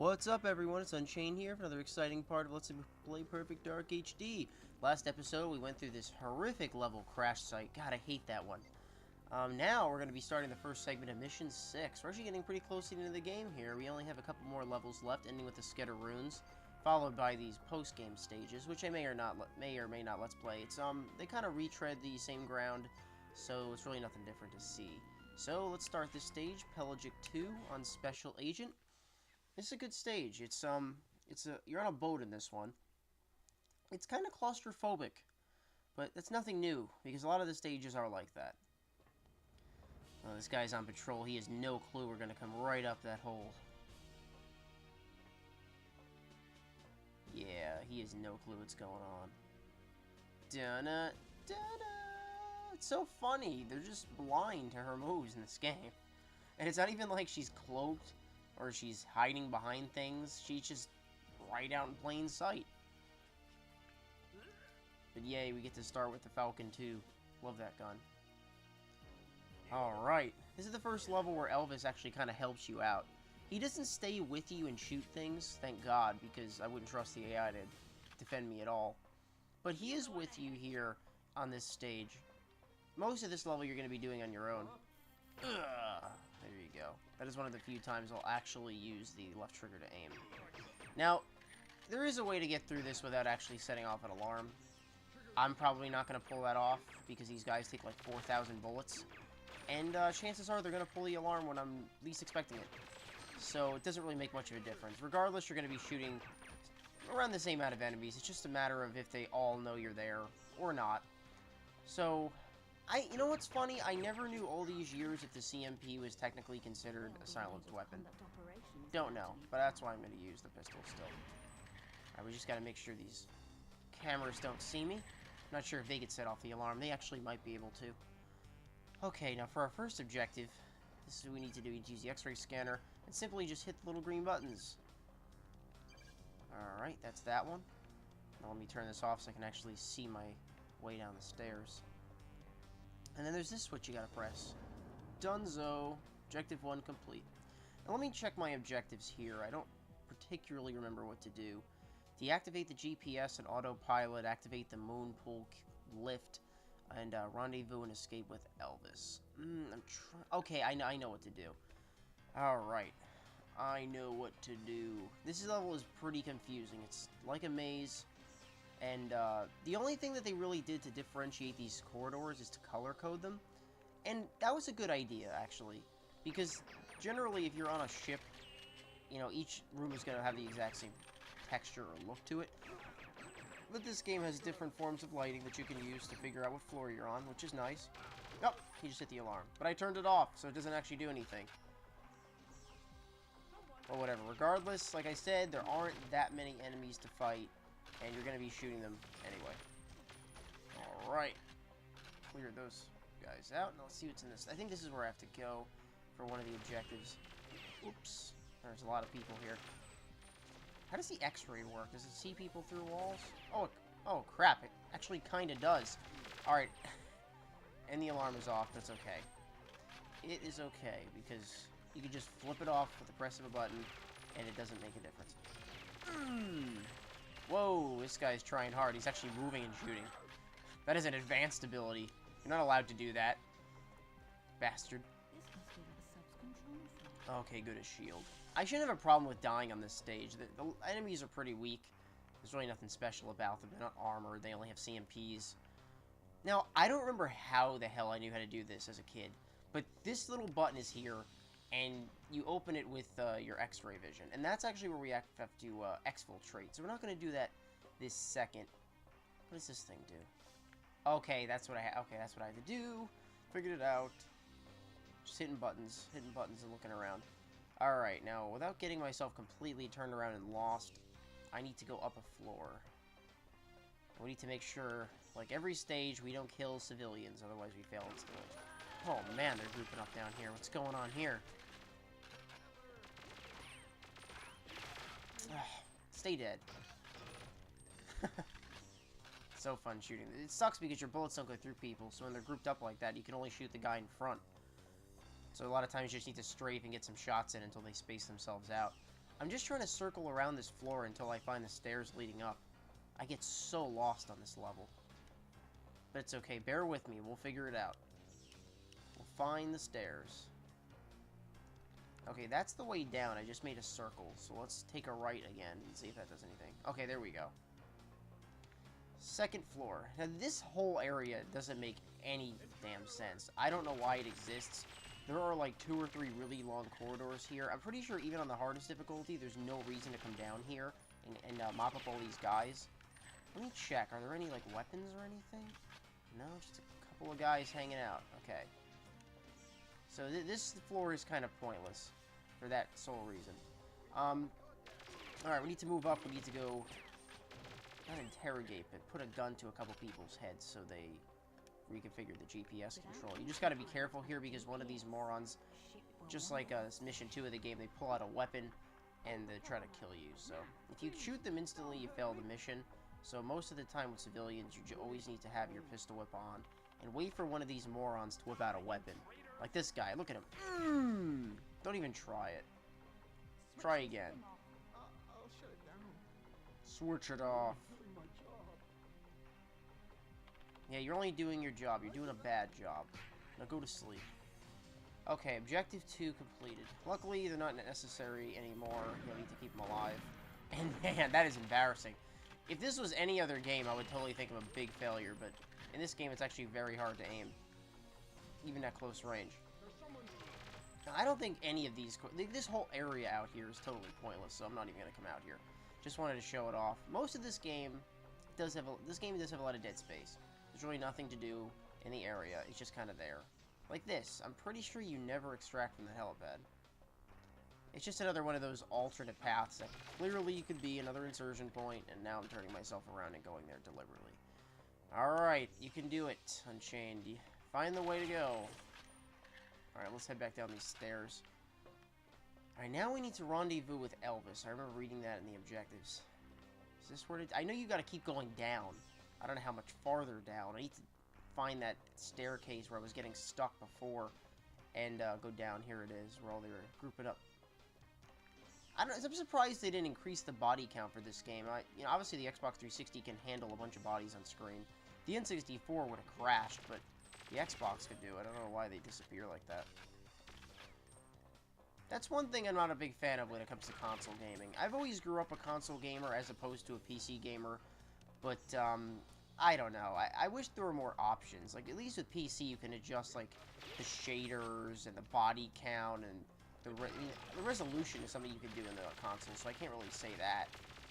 What's up, everyone? It's Unchained here for another exciting part of Let's Play Perfect Dark HD. Last episode, we went through this horrific level crash site. God, I hate that one. Now, we're going to be starting the first segment of Mission 6. We're actually getting pretty close to the end of the game here. We only have a couple more levels left, ending with the Scatter Runes, followed by these post-game stages, which I may or may not Let's Play. It's they kind of retread the same ground, so it's really nothing different to see. So, let's start this stage, Pelagic 2 on Special Agent. This is a good stage. You're on a boat in this one. It's kind of claustrophobic, but that's nothing new, because a lot of the stages are like that. This guy's on patrol. He has no clue we're going to come right up that hole. Yeah, he has no clue what's going on. Dun-na, dun-na. It's so funny. They're just blind to her moves in this game. And it's not even like she's cloaked or she's hiding behind things. She's just right out in plain sight. But yay, we get to start with the Falcon 2. Love that gun. Alright, this is the first level where Elvis actually kind of helps you out. He doesn't stay with you and shoot things, thank God, because I wouldn't trust the AI to defend me at all. But he is with you here on this stage. Most of this level you're going to be doing on your own. Ugh. There you go. That is one of the few times I'll actually use the left trigger to aim. Now, there is a way to get through this without actually setting off an alarm. I'm probably not going to pull that off because these guys take like 4,000 bullets. And chances are they're going to pull the alarm when I'm least expecting it. So it doesn't really make much of a difference. Regardless, you're going to be shooting around the same amount of enemies. It's just a matter of if they all know you're there or not. So, you know what's funny? I never knew all these years if the CMP was technically considered a silenced weapon. Don't know, but that's why I'm going to use the pistol still. Alright, we just got to make sure these cameras don't see me. I'm not sure if they could set off the alarm. They actually might be able to. Okay, now for our first objective, this is what we need to do. We need to use the X-ray scanner and simply just hit the little green buttons. Alright, that's that one. Now let me turn this off so I can actually see my way down the stairs. And then there's this switch you gotta press. Dunzo. Objective 1 complete. Now let me check my objectives here. I don't particularly remember what to do. Deactivate the GPS and autopilot, activate the moon pool lift, and rendezvous and escape with Elvis. Okay, I know what to do. Alright. I know what to do. This level is pretty confusing. It's like a maze. And the only thing that they really did to differentiate these corridors is to color code them. And that was a good idea, actually. Because generally, if you're on a ship, you know, each room is going to have the exact same texture or look to it. But this game has different forms of lighting that you can use to figure out what floor you're on, which is nice. Oh, he just hit the alarm. But I turned it off, so it doesn't actually do anything. Or whatever. Regardless, like I said, there aren't that many enemies to fight. And you're going to be shooting them anyway. Alright. Clear those guys out. Now let's see what's in this. I think this is where I have to go for one of the objectives. Oops. There's a lot of people here. How does the X-ray work? Does it see people through walls? Oh crap. It actually kind of does. Alright. And the alarm is off. That's okay. It is okay, because you can just flip it off with the press of a button, and it doesn't make a difference. Whoa, this guy's trying hard. He's actually moving and shooting. That is an advanced ability. You're not allowed to do that. Bastard. Okay, good as shield. I shouldn't have a problem with dying on this stage. The enemies are pretty weak. There's really nothing special about them. They're not armored. They only have CMPs. Now, I don't remember how the hell I knew how to do this as a kid. But this little button is here, and you open it with your X-ray vision. And that's actually where we have to exfiltrate. So we're not going to do that this second. What does this thing do? Okay, that's what I had to do. Figured it out. Just hitting buttons and looking around. Alright, now, without getting myself completely turned around and lost, I need to go up a floor. We need to make sure, like every stage, we don't kill civilians, otherwise we fail instantly. Oh man, they're grouping up down here. What's going on here? Stay dead. So fun shooting. It sucks because your bullets don't go through people, so when they're grouped up like that, you can only shoot the guy in front. So a lot of times you just need to strafe and get some shots in until they space themselves out. I'm just trying to circle around this floor until I find the stairs leading up. I get so lost on this level. But it's okay. Bear with me. We'll figure it out. We'll find the stairs. Okay, that's the way down. I just made a circle. So let's take a right again and see if that does anything. Okay, there we go. Second floor. Now, this whole area doesn't make any damn sense. I don't know why it exists. There are like 2 or 3 really long corridors here. I'm pretty sure even on the hardest difficulty, there's no reason to come down here and mop up all these guys. Let me check. Are there any like weapons or anything? No, just a couple of guys hanging out. Okay. So this floor is kind of pointless for that sole reason. Alright, we need to move up. We need to go, not interrogate, but put a gun to a couple people's heads so they reconfigure the GPS control. You just gotta be careful here because one of these morons, just like mission 2 of the game, they pull out a weapon and they try to kill you. So if you shoot them instantly, you fail the mission. So most of the time with civilians, you always need to have your pistol whip on and wait for one of these morons to whip out a weapon. Like this guy. Look at him. Don't even try it. Try again. Switch it off. Yeah, you're only doing your job. You're doing a bad job. Now go to sleep. Okay, objective 2 completed. Luckily, they're not necessary anymore. You'll need to keep them alive. And man, that is embarrassing. If this was any other game, I would totally think of a big failure, but in this game, it's actually very hard to aim. Even at close range. Now, I don't think any of these... This whole area out here is totally pointless, so I'm not even going to come out here. Just wanted to show it off. Most of this game does have a lot of dead space. There's really nothing to do in the area. It's just kind of there. Like this. I'm pretty sure you never extract from the helipad. It's just another one of those alternate paths that clearly could be another insertion point, and now I'm turning myself around and going there deliberately. Alright, you can do it, Unchained. Find the way to go. Alright, let's head back down these stairs. Alright, now we need to rendezvous with Elvis. I remember reading that in the objectives. Is this where I know you gotta keep going down. I don't know how much farther down. I need to find that staircase where I was getting stuck before and go down. Here it is, where all they were grouping up. I'm surprised they didn't increase the body count for this game. You know, obviously the Xbox 360 can handle a bunch of bodies on screen. The N64 would have crashed, but the Xbox could do it. I don't know why they disappear like that. That's one thing I'm not a big fan of when it comes to console gaming. I've always grew up a console gamer as opposed to a PC gamer, but I don't know. I wish there were more options. Like, at least with PC, you can adjust, like, the shaders and the body count and the resolution is something you can do in the console, so I can't really say that.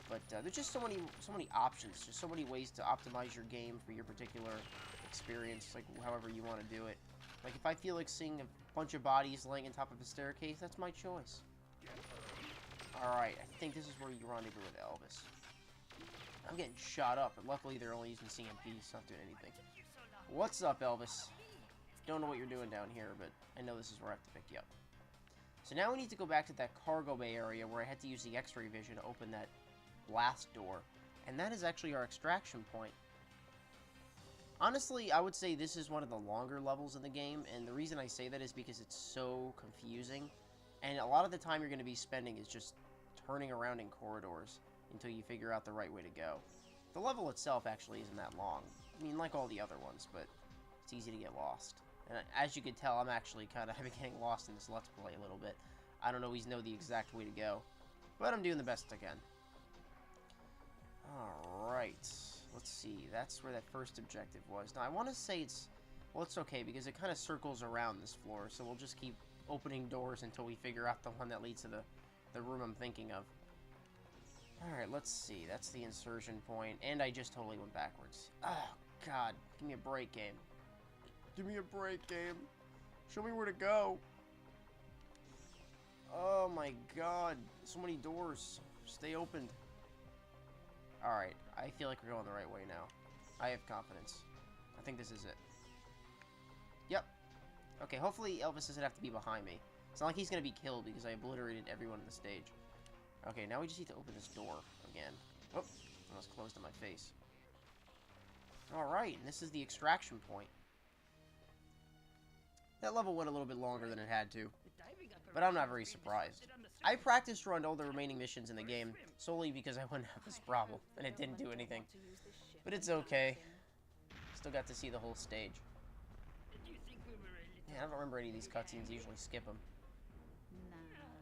But there's just so many options, just so many ways to optimize your game for your particular experience, like however you want to do it. Like if I feel like seeing a bunch of bodies laying on top of a staircase, that's my choice. Alright, I think this is where you rendezvous with Elvis. I'm getting shot up, but luckily they're only using CMPs, not doing anything. What's up, Elvis? Don't know what you're doing down here, but I know this is where I have to pick you up. So now we need to go back to that cargo bay area where I had to use the X-ray vision to open that blast door. And that is actually our extraction point. Honestly, I would say this is one of the longer levels in the game, and the reason I say that is because it's so confusing. And a lot of the time you're going to be spending is just turning around in corridors until you figure out the right way to go. The level itself actually isn't that long. I mean, like all the other ones, but it's easy to get lost. And as you can tell, I'm actually kind of getting lost in this Let's Play a little bit. I don't always know the exact way to go, but I'm doing the best I can. Alright, let's see. That's where that first objective was. Now, I want to say it's... Well, it's okay, because it kind of circles around this floor, so we'll just keep opening doors until we figure out the one that leads to the room I'm thinking of. Alright, let's see. That's the insertion point, and I just totally went backwards. Oh, God. Give me a break, game. Give me a break, game. Show me where to go. Oh, my God. So many doors. Stay opened. Alright, I feel like we're going the right way now. I have confidence. I think this is it. Yep. Okay, hopefully Elvis doesn't have to be behind me. It's not like he's going to be killed because I obliterated everyone in the stage. Okay, now we just need to open this door again. Oh, that was closed in my face. Alright, and this is the extraction point. That level went a little bit longer than it had to. but I'm not very surprised. I practiced run all the remaining missions in the game solely because I wouldn't have this problem, and it didn't do anything. But it's okay. Still got to see the whole stage. Man, I don't remember any of these cutscenes. Usually skip them.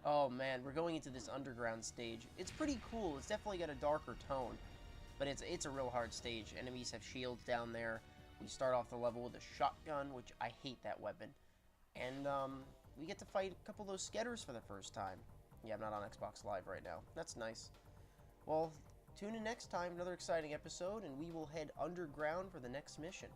Oh man, we're going into this underground stage. It's pretty cool. It's definitely got a darker tone, but it's a real hard stage. Enemies have shields down there. We start off the level with a shotgun, which I hate that weapon. And we get to fight a couple of those sketters for the first time. Yeah, I'm not on Xbox Live right now. That's nice. Well, tune in next time, another exciting episode, and we will head underground for the next mission.